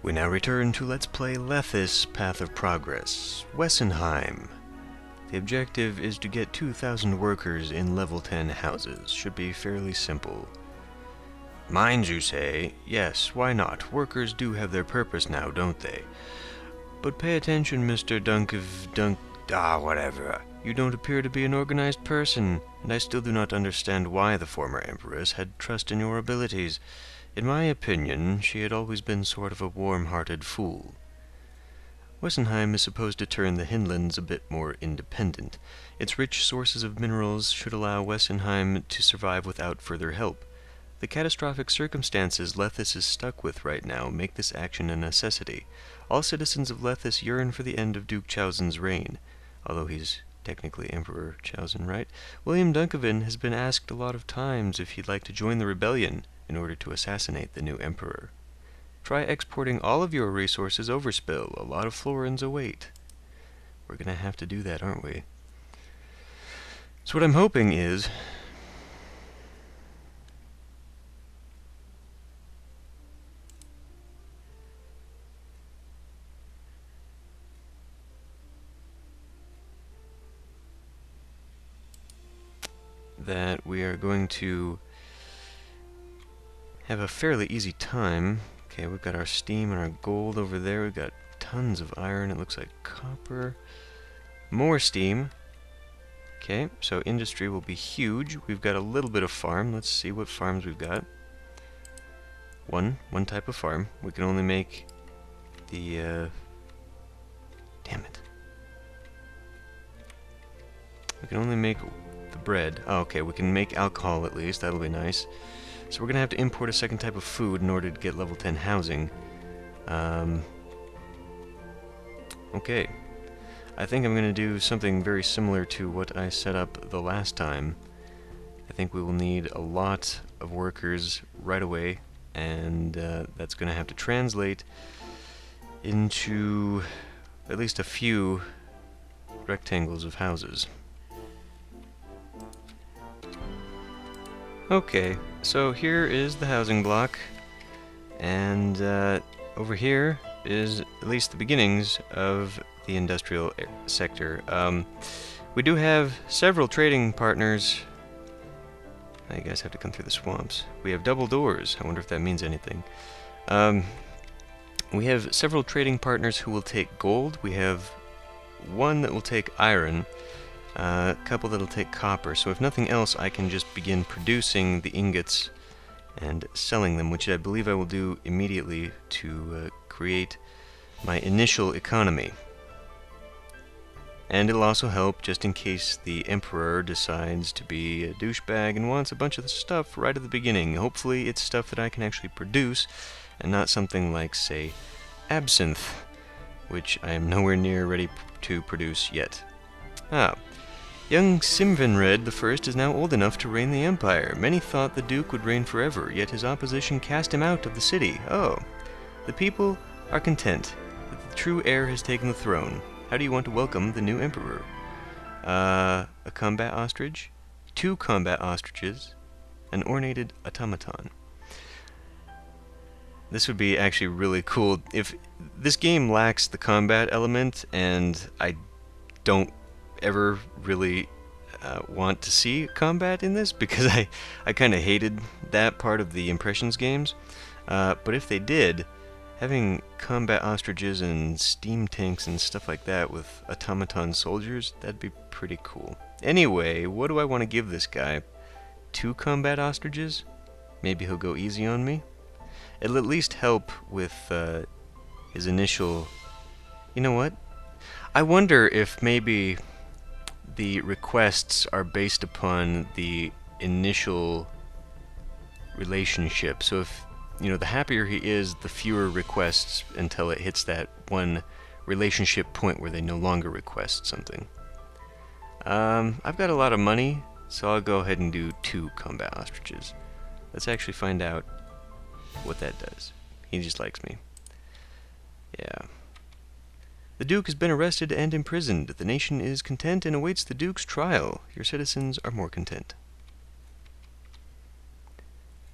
We now return to Let's Play Lethis, Path of Progress, Wessenheim. The objective is to get 2,000 workers in level 10 houses. Should be fairly simple. Mines, you say? Yes, why not? Workers do have their purpose now, don't they? But pay attention, Mr. Whatever. You don't appear to be an organized person, and I still do not understand why the former Empress had trust in your abilities. In my opinion, she had always been sort of a warm-hearted fool. Wessenheim is supposed to turn the Hinlands a bit more independent. Its rich sources of minerals should allow Wessenheim to survive without further help. The catastrophic circumstances Lethis is stuck with right now make this action a necessity. All citizens of Lethis yearn for the end of Duke Chausen's reign, although he's technically Emperor Chausen, right? William Duncavan has been asked a lot of times if he'd like to join the rebellion in order to assassinate the new emperor. Try exporting all of your resources overspill. A lot of florins await. We're gonna have to do that, aren't we? So what I'm hoping is that we are going to have a fairly easy time. Okay, we've got our steam and our gold over there. We've got tons of iron. It looks like copper. More steam. Okay, so industry will be huge. We've got a little bit of farm. Let's see what farms we've got. One type of farm. We can only make the, damn it. We can only make the bread. Oh, okay, we can make alcohol at least. That'll be nice. So we're going to have to import a second type of food in order to get level 10 housing. Okay. I think I'm going to do something very similar to what I set up the last time. I think we will need a lot of workers right away, and that's going to have to translate into at least a few rectangles of houses. Okay, so here is the housing block, and over here is at least the beginnings of the industrial sector. We do have several trading partners. You guys have to come through the swamps. We have double doors. I wonder if that means anything. We have several trading partners who will take gold. We have one that will take iron. A couple that'll take copper, so if nothing else I can just begin producing the ingots and selling them, which I believe I will do immediately to create my initial economy. And it'll also help just in case the Emperor decides to be a douchebag and wants a bunch of the stuff right at the beginning. Hopefully it's stuff that I can actually produce and not something like, say, absinthe, which I am nowhere near ready to produce yet. Young Simvenred I is now old enough to reign the empire. Many thought the Duke would reign forever, yet his opposition cast him out of the city. Oh. The people are content that the true heir has taken the throne. How do you want to welcome the new emperor? A combat ostrich, 2 combat ostriches, an ornated automaton. This would be actually really cool. If this game lacks the combat element, and I don't ever really want to see combat in this, because I kind of hated that part of the Impressions games. But if they did, having combat ostriches and steam tanks and stuff like that with automaton soldiers, that'd be pretty cool. Anyway, what do I want to give this guy? 2 combat ostriches? Maybe he'll go easy on me? It'll at least help with his initial... You know what? I wonder if maybe the requests are based upon the initial relationship. So if, you know, the happier he is, the fewer requests until it hits that one relationship point where they no longer request something. I've got a lot of money, so I'll go ahead and do 2 combat ostriches. Let's actually find out what that does. He just likes me. Yeah. The Duke has been arrested and imprisoned. The nation is content and awaits the Duke's trial. Your citizens are more content.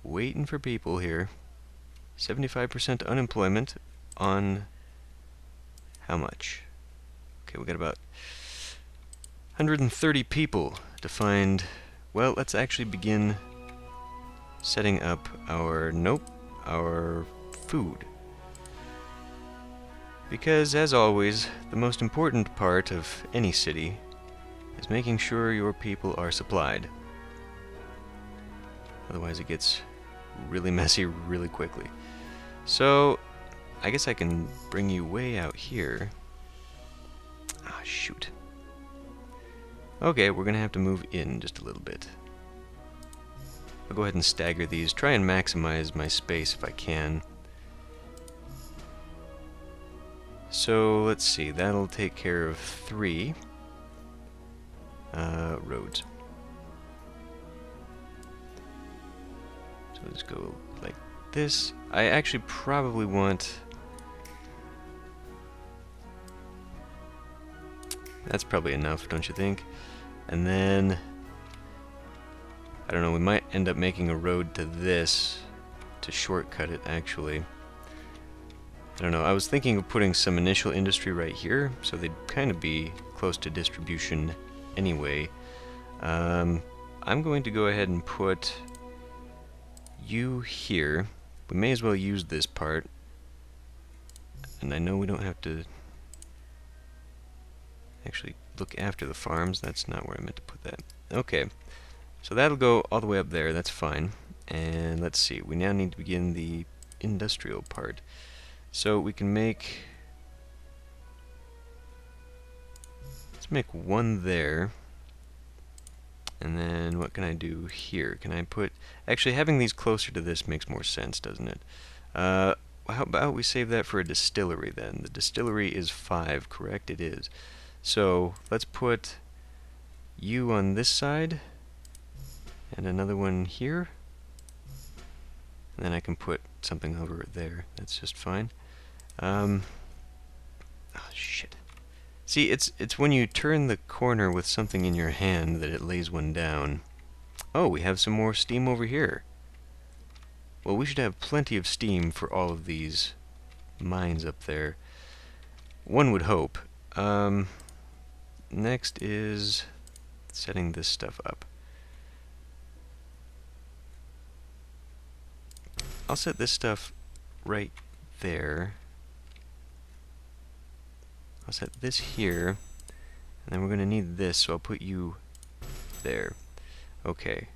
Waiting for people here. 75% unemployment. on how much? Okay, we got about 130 people to find. Well, let's actually begin setting up our food. Because, as always, the most important part of any city is making sure your people are supplied. Otherwise it gets really messy really quickly. So, I guess I can bring you way out here. Ah, shoot. Okay, we're gonna have to move in just a little bit. I'll go ahead and stagger these, try and maximize my space if I can. So, let's see, that'll take care of 3 roads. So let's go like this. I actually probably want... That's probably enough, don't you think? And then... I don't know, we might end up making a road to this to shortcut it, actually. I don't know, I was thinking of putting some initial industry right here, so they'd kind of be close to distribution anyway. I'm going to go ahead and put you here. We may as well use this part. And I know we don't have to actually look after the farms. That's not where I meant to put that. Okay, so that'll go all the way up there. That's fine. And let's see, we now need to begin the industrial part. So we can make... Let's make one there. And then what can I do here? Can I put... Actually, having these closer to this makes more sense, doesn't it? How about we save that for a distillery then? The distillery is 5, correct? It is. So let's put you on this side and another one here. And then I can put something over there. That's just fine. Oh, shit. See, it's when you turn the corner with something in your hand that it lays one down. Oh, we have some more steam over here. Well, we should have plenty of steam for all of these mines up there. One would hope. Next is setting this stuff up. I'll set this stuff right there. I'll set this here, and then we're going to need this, so I'll put you there. Okay,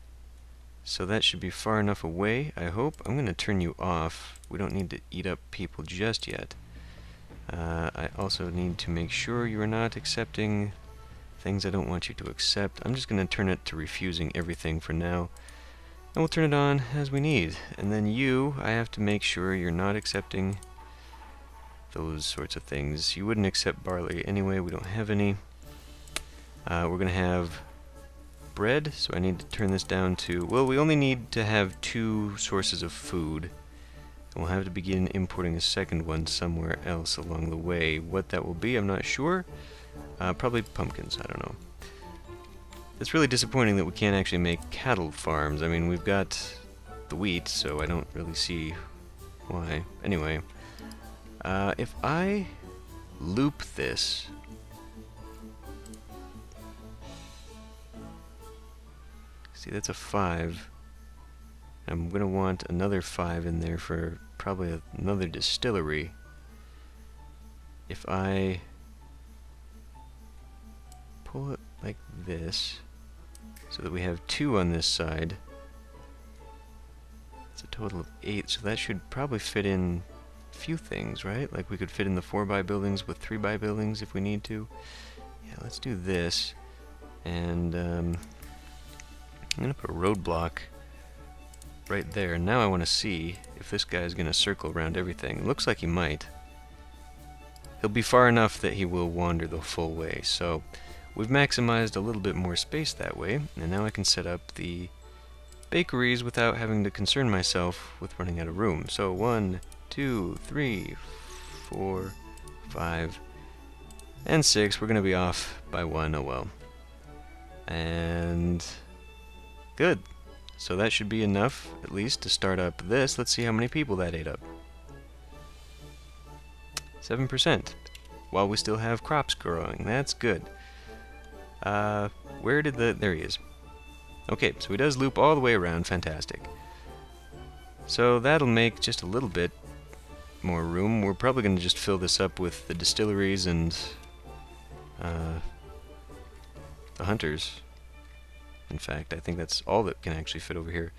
so that should be far enough away, I hope. I'm going to turn you off. We don't need to eat up people just yet. I also need to make sure you are not accepting things I don't want you to accept. I'm just going to turn it to refusing everything for now, and we'll turn it on as we need. And then you, I have to make sure you're not accepting those sorts of things. You wouldn't accept barley anyway, we don't have any. We're going to have bread, so I need to turn this down to... Well, we only need to have 2 sources of food. And we'll have to begin importing a second one somewhere else along the way. What that will be, I'm not sure. Probably pumpkins, I don't know. It's really disappointing that we can't actually make cattle farms. I mean, we've got the wheat, so I don't really see why. Anyway, if I loop this... See, that's a 5. I'm going to want another 5 in there for probably another distillery. If I pull it like this, so that we have 2 on this side, it's a total of 8, so that should probably fit in a few things, right? Like we could fit in the 4x buildings with 3x buildings if we need to. Yeah, let's do this. And I'm going to put a roadblock right there. Now I want to see if this guy is going to circle around everything. It looks like he might. He'll be far enough that he will wander the full way. So we've maximized a little bit more space that way, and now I can set up the bakeries without having to concern myself with running out of room. So 1, 2, 3, 4, 5, and 6. We're going to be off by 1. Oh well. And good. So that should be enough, at least, to start up this. Let's see how many people that ate up. 7%. While we still have crops growing. That's good. Where did the... There he is. Okay, so he does loop all the way around. Fantastic. So that'll make just a little bit more room. We're probably going to just fill this up with the distilleries and the hunters. In fact, I think that's all that can actually fit over here.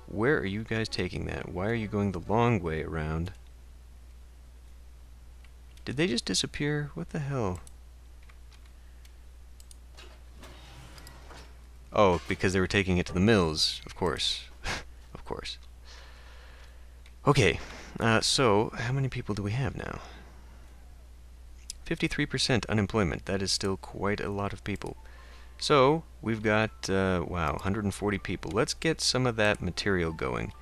Where are you guys taking that? Why are you going the long way around? Did they just disappear? What the hell? Oh, because they were taking it to the mills, of course. Of course. Okay, so how many people do we have now? 53% unemployment. That is still quite a lot of people. So, we've got, wow, 140 people. Let's get some of that material going.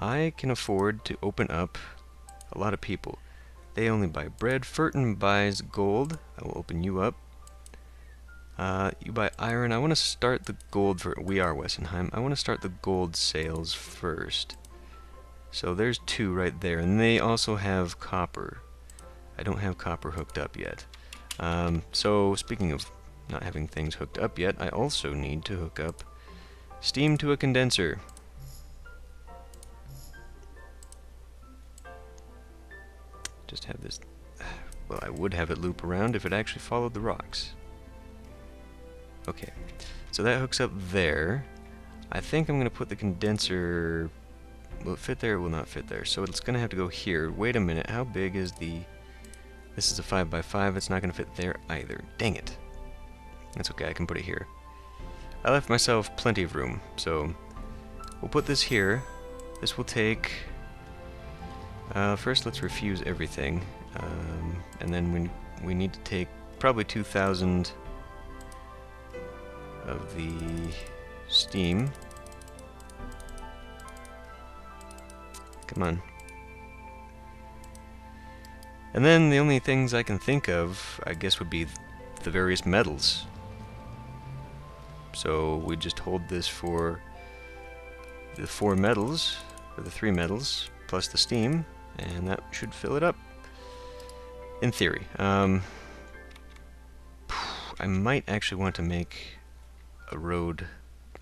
I can afford to open up a lot of people. They only buy bread. Furton buys gold. I will open you up. You buy iron. I want to start the gold for... We are Wessenheim. I want to start the gold sales first. So there's 2 right there. And they also have copper. I don't have copper hooked up yet. So speaking of not having things hooked up yet, I also need to hook up steam to a condenser. Just have this... Well, I would have it loop around if it actually followed the rocks. Okay, so that hooks up there. I think I'm going to put the condenser... Will it fit there? It will not fit there. So it's going to have to go here. Wait a minute, how big is the... This is a 5x5. It's not going to fit there either. Dang it. That's okay, I can put it here. I left myself plenty of room, so we'll put this here. This will take... first let's refuse everything. And then we need to take probably 2,000 of the steam. Come on. And then the only things I can think of, I guess, would be the various metals. So we just hold this for the 4 metals, or the 3 metals, plus the steam, and that should fill it up. In theory. I might actually want to make a road.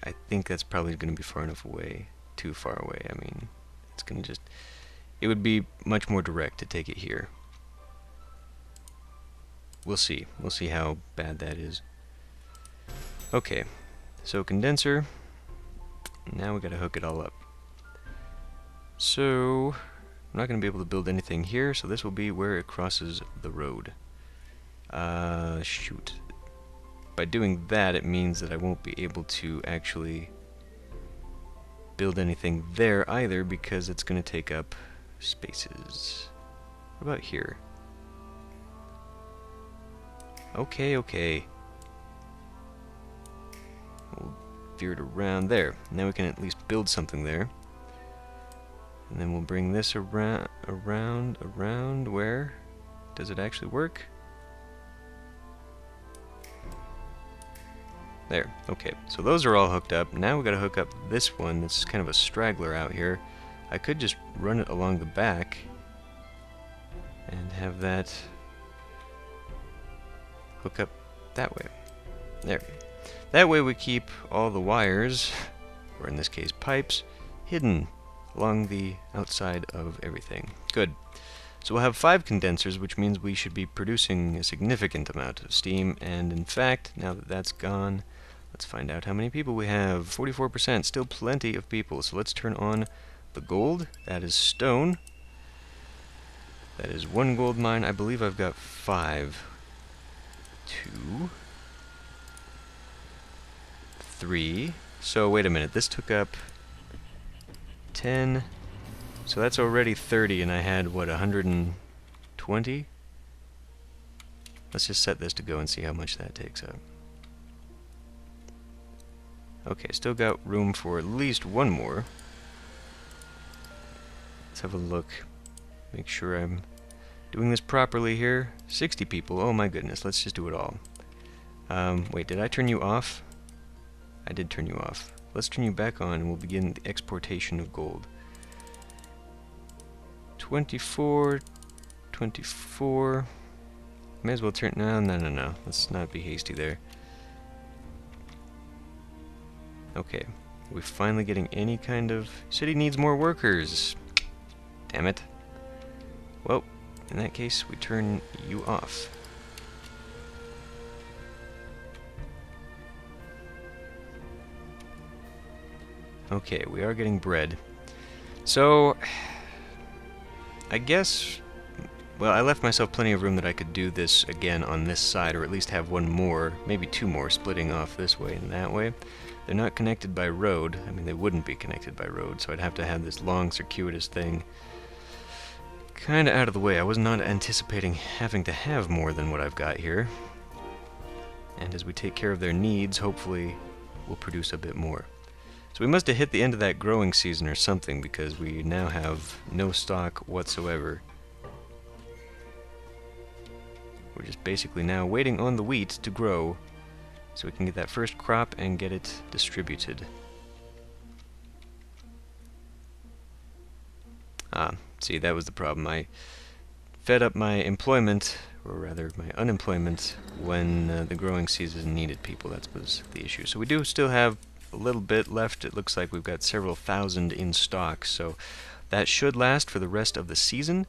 I think that's probably going to be far enough away. Too far away. I mean, it's going to just... It would be much more direct to take it here. We'll see. We'll see how bad that is. Okay. So, condenser. Now we got to hook it all up. So... I'm not going to be able to build anything here, so this will be where it crosses the road. Shoot. By doing that, it means that I won't be able to actually build anything there either, because it's going to take up spaces. What about here? Okay, okay. We'll veer it around there. Now we can at least build something there. And then we'll bring this around, where? Does it actually work? There, okay. So those are all hooked up. Now we gotta hook up this one that's kind of a straggler out here. I could just run it along the back and have that hook up that way. There. That way we keep all the wires, or in this case pipes, hidden along the outside of everything. Good. So we'll have 5 condensers, which means we should be producing a significant amount of steam, and in fact, now that that's gone, let's find out how many people we have. 44%, still plenty of people. So let's turn on the gold. That is stone. That is 1 gold mine. I believe I've got 5. 2. 3. So wait a minute, this took up 10, so that's already 30, and I had, what, 120? Let's just set this to go and see how much that takes up. Okay, still got room for at least 1 more. Let's have a look. Make sure I'm doing this properly here. 60 people, oh my goodness, let's just do it all. Wait, did I turn you off? I did turn you off. Let's turn you back on and we'll begin the exportation of gold. 24, 24. May as well turn... No. Let's not be hasty there. Okay. Are we finally getting any kind of... City needs more workers. Damn it. Well, in that case, we turn you off. Okay, we are getting bread. So, I guess... Well, I left myself plenty of room that I could do this again on this side, or at least have one more, maybe two more, splitting off this way and that way. They're not connected by road. I mean, they wouldn't be connected by road, so I'd have to have this long, circuitous thing kind of out of the way. I was not anticipating having to have more than what I've got here. And as we take care of their needs, hopefully we'll produce a bit more. So we must have hit the end of that growing season or something, because we now have no stock whatsoever. We're just basically now waiting on the wheat to grow so we can get that first crop and get it distributed. See, that was the problem. I fed up my employment, or rather my unemployment, when the growing season needed people. That was the issue. So we do still have a little bit left. It looks like we've got several thousand in stock, so that should last for the rest of the season.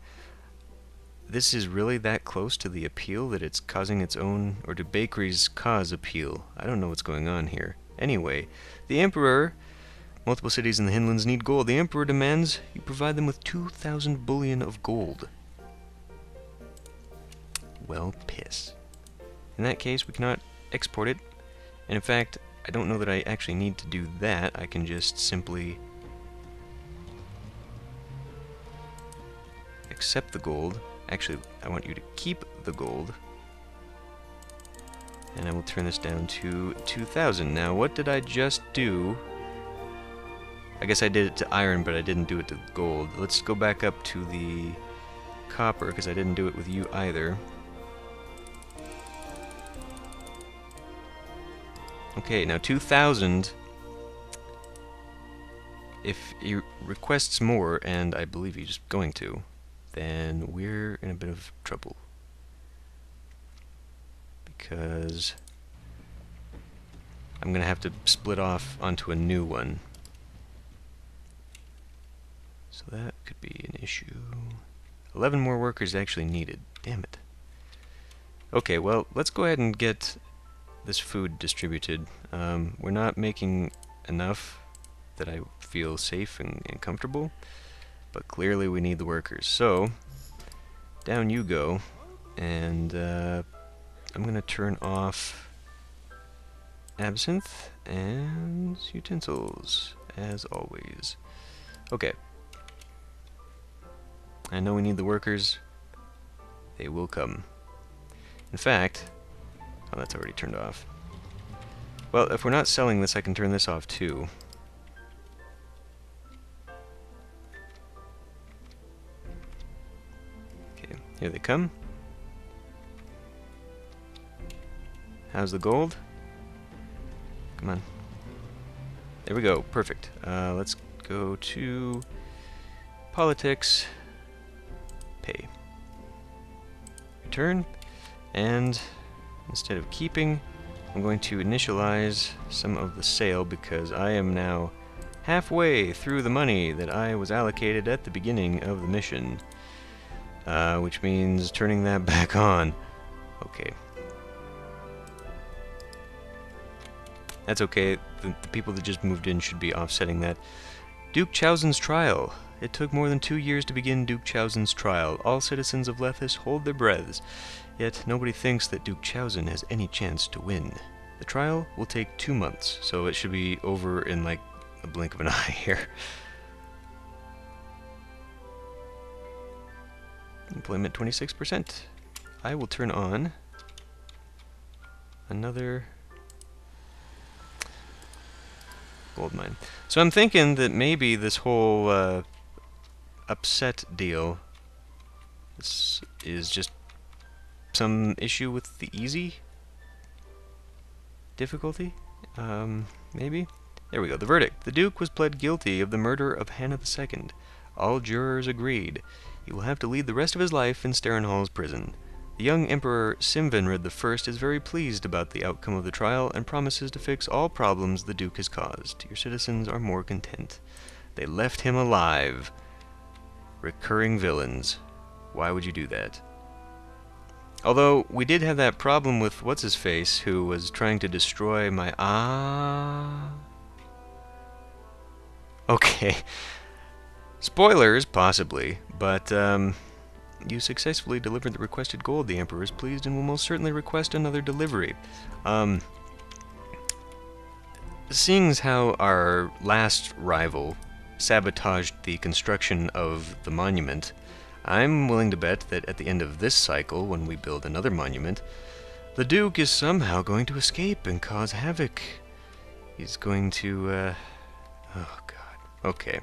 This is really that close to the appeal that it's causing its own, or do bakeries cause appeal? I don't know what's going on here. Anyway, the Emperor, multiple cities in the hinlands need gold. The Emperor demands you provide them with 2,000 bullion of gold. Well, piss. In that case, we cannot export it. And in fact, I don't know that I actually need to do that. I can just simply accept the gold. Actually, I want you to keep the gold. And I will turn this down to 2,000. Now, what did I just do? I guess I did it to iron, but I didn't do it to gold. Let's go back up to the copper, because I didn't do it with you either. Okay, now 2,000. If he requests more, and I believe he's going to, then we're in a bit of trouble. Because I'm going to have to split off onto a new one. So that could be an issue. 11 more workers actually needed. Damn it. Okay, well, let's go ahead and get this food distributed. We're not making enough that I feel safe and comfortable, but clearly we need the workers. So, down you go, and I'm going to turn off absinthe and utensils, as always. Okay. I know we need the workers. They will come. In fact... Oh, that's already turned off. Well, if we're not selling this, I can turn this off too. Okay, here they come. How's the gold? Come on. There we go, perfect. Let's go to politics, pay, return, and instead of keeping, I'm going to initialize some of the sale because I am now halfway through the money that I was allocated at the beginning of the mission, which means turning that back on. Okay. That's okay. The people that just moved in should be offsetting that. Duke Chausen's trial. It took more than 2 years to begin Duke Chausen's trial. All citizens of Lethis hold their breaths. Yet nobody thinks that Duke Chausen has any chance to win. The trial will take 2 months, so it should be over in like a blink of an eye here. Employment 26%. I will turn on another gold mine. So I'm thinking that maybe this whole upset deal is just some issue with the easy difficulty? Maybe? There we go. The verdict. The Duke was pled guilty of the murder of Hannah II. All jurors agreed. He will have to lead the rest of his life in Starenhall's prison. The young Emperor Simvenrid I is very pleased about the outcome of the trial and promises to fix all problems the Duke has caused. Your citizens are more content. They left him alive. Recurring villains. Why would you do that? Although, we did have that problem with What's-His-Face, who was trying to destroy my... Okay. Spoilers, possibly, but, you successfully delivered the requested gold. The Emperor is pleased and will most certainly request another delivery. Seeing as how our last rival sabotaged the construction of the monument, I'm willing to bet that at the end of this cycle, when we build another monument, the Duke is somehow going to escape and cause havoc. He's going to, oh god. Okay.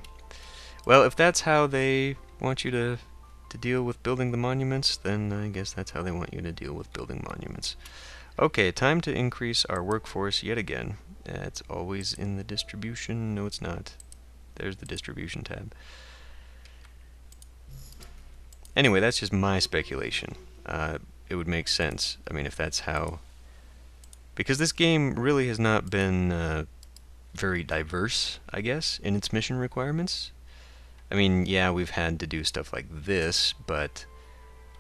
Well, if that's how they want you to deal with building the monuments, then I guess that's how they want you to deal with building monuments. Okay, time to increase our workforce yet again. It's always in the distribution. No, it's not. There's the distribution tab. Anyway, that's just my speculation. It would make sense. I mean, if that's how... Because this game really has not been very diverse, I guess, in its mission requirements. I mean, yeah, we've had to do stuff like this, but...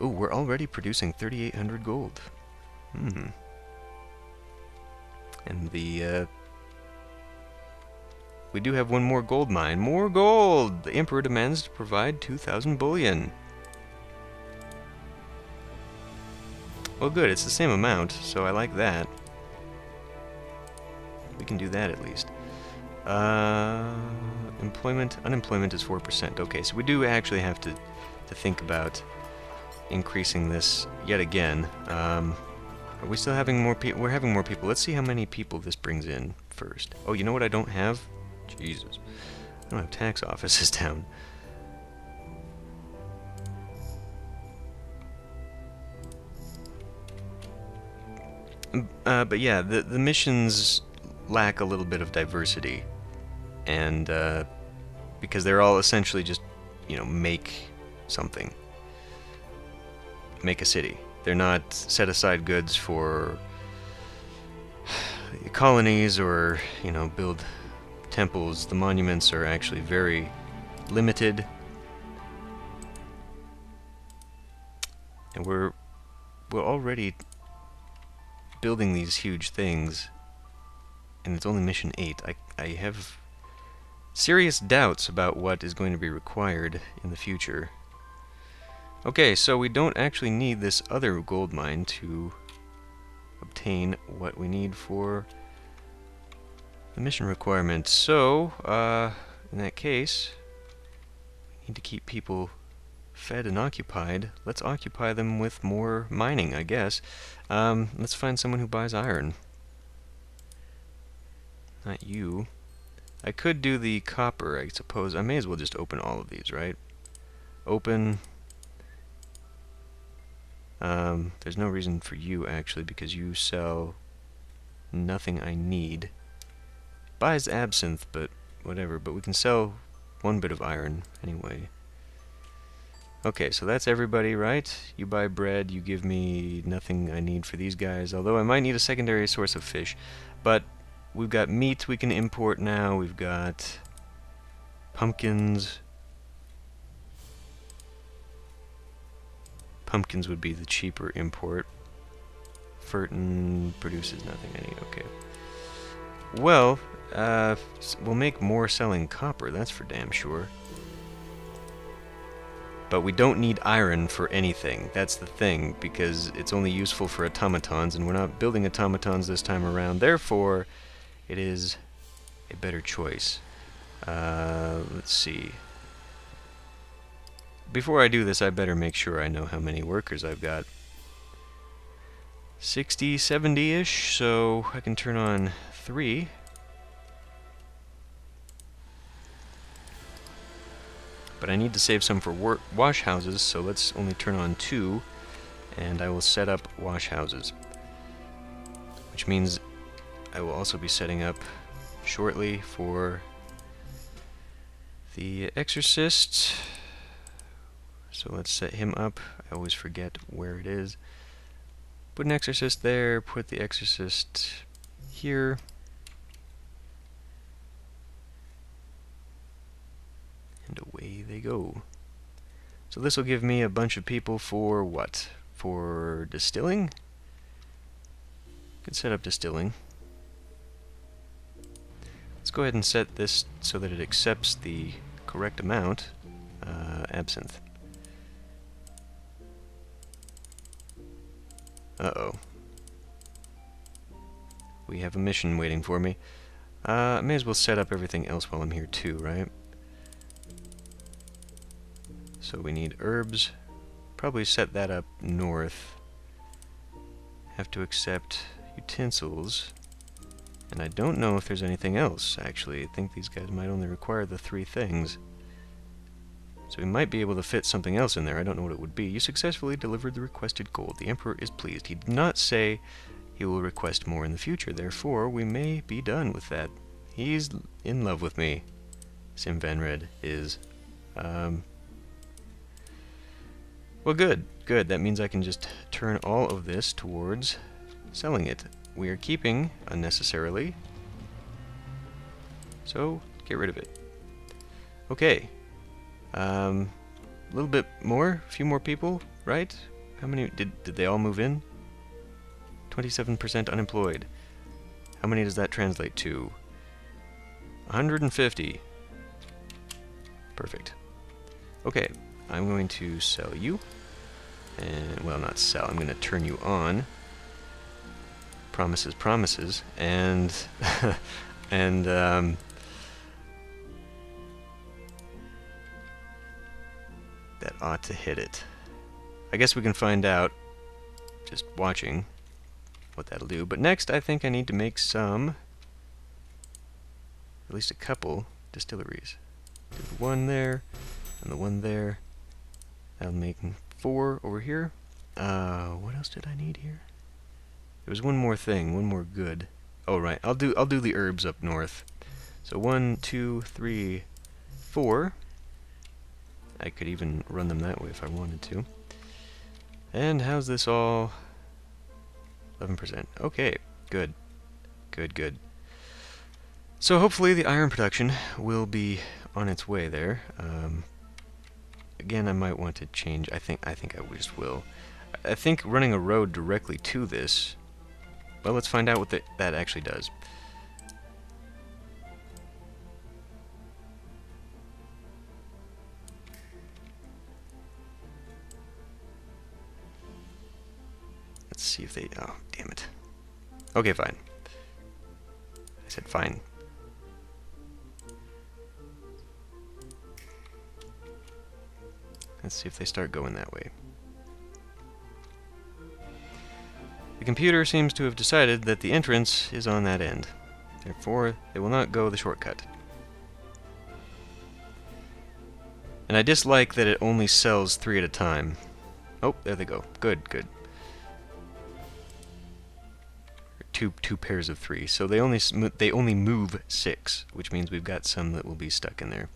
Ooh, we're already producing 3,800 gold. And the, we do have one more gold mine. More gold! The Emperor demands to provide 2,000 bullion. Well, good, it's the same amount, so I like that. We can do that at least. Unemployment is 4%. Okay, so we do actually have to think about increasing this yet again. Are we still having more people? We're having more people. Let's see how many people this brings in first. Oh, you know what I don't have? Jesus. I don't have tax offices down. But yeah, the missions lack a little bit of diversity. And because they're all essentially just, you know, make something. Make a city. They're not set aside goods for colonies or, you know, build temples. The monuments are actually very limited. And we're already building these huge things, and it's only mission 8. I have serious doubts about what is going to be required in the future. Okay, so we don't actually need this other gold mine to obtain what we need for the mission requirements. So, in that case, we need to keep people fed and occupied. Let's occupy them with more mining, I guess. Let's find someone who buys iron. Not you. I could do the copper, I suppose. I may as well just open all of these, right? Open. There's no reason for you, actually, because you sell nothing I need. Buys absinthe, but whatever. But we can sell one bit of iron, anyway. Okay, so that's everybody, right? You buy bread, you give me nothing I need for these guys, although I might need a secondary source of fish. But we've got meat we can import now, we've got pumpkins. Pumpkins would be the cheaper import. Fertin produces nothing I need, okay. Well, we'll make more selling copper, that's for damn sure. But we don't need iron for anything. That's the thing, because it's only useful for automatons, and we're not building automatons this time around. Therefore, it is a better choice. Let's see. Before I do this, I better make sure I know how many workers I've got. 60, 70-ish, so I can turn on 3. But I need to save some for wash houses, so let's only turn on 2, and I will set up wash houses. Which means I will also be setting up shortly for the exorcist. So let's set him up. I always forget where it is. Put an exorcist there, put the exorcist here. And away they go. So this will give me a bunch of people for what? For distilling? Could set up distilling. Let's go ahead and set this so that it accepts the correct amount. Absinthe. Uh-oh. We have a mission waiting for me. I may as well set up everything else while I'm here too, right? So we need herbs. Probably set that up north. Have to accept utensils. And I don't know if there's anything else, actually. I think these guys might only require the 3 things. So we might be able to fit something else in there. I don't know what it would be. You successfully delivered the requested gold. The Emperor is pleased. He did not say he will request more in the future. Therefore, we may be done with that. He's in love with me. Sim Van Red is. Well, good. Good. That means I can just turn all of this towards selling it. We are keeping unnecessarily. So, get rid of it. Okay. A little bit more, a few more people, right? How many did they all move in? 27% unemployed. How many does that translate to? 150. Perfect. Okay, I'm going to sell you. And, well, not sell, I'm going to turn you on. Promises, promises. And, and, that ought to hit it. I guess we can find out just watching what that'll do. But next, I think I need to make some, at least a couple, distilleries. Do the one there, and the one there. That'll make 4 over here. What else did I need here? There was one more thing, one more good. Oh right, I'll do the herbs up north. So 1, 2, 3, 4. I could even run them that way if I wanted to. And how's this all? 11%. Okay, good. Good, good. So hopefully the iron production will be on its way there. Again, I might want to change. I think I just will. I think running a road directly to this. Well, let's find out what that actually does. Let's see if they... Oh, damn it. Okay, fine. I said fine. Let's see if they start going that way. The computer seems to have decided that the entrance is on that end. Therefore, they will not go the shortcut. And I dislike that it only sells 3 at a time. Oh, there they go. Good, good. Two pairs of 3. So they only move 6, which means we've got some that will be stuck in there.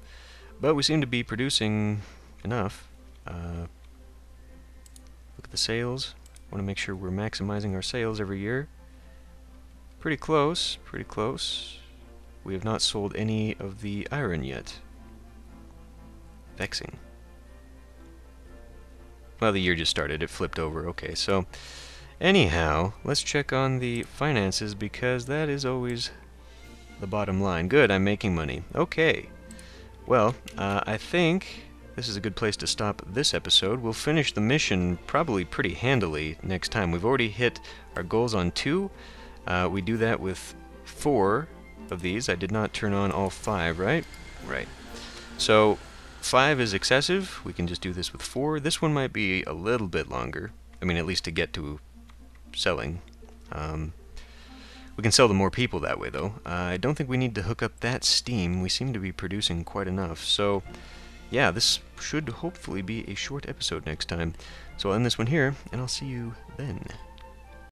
But we seem to be producing enough. Look at the sales. I want to make sure we're maximizing our sales every year. Pretty close, pretty close. We have not sold any of the iron yet. Vexing. Well, the year just started. It flipped over. Okay, so anyhow, let's check on the finances because that is always the bottom line. Good, I'm making money. Okay. Well, I think this is a good place to stop this episode. We'll finish the mission probably pretty handily next time. We've already hit our goals on 2. We do that with 4 of these. I did not turn on all 5, right? Right. So 5 is excessive. We can just do this with 4. This one might be a little bit longer. I mean, at least to get to selling. We can sell to more people that way, though. I don't think we need to hook up that steam. We seem to be producing quite enough. So, yeah, this should hopefully be a short episode next time. So I'll end this one here, and I'll see you then.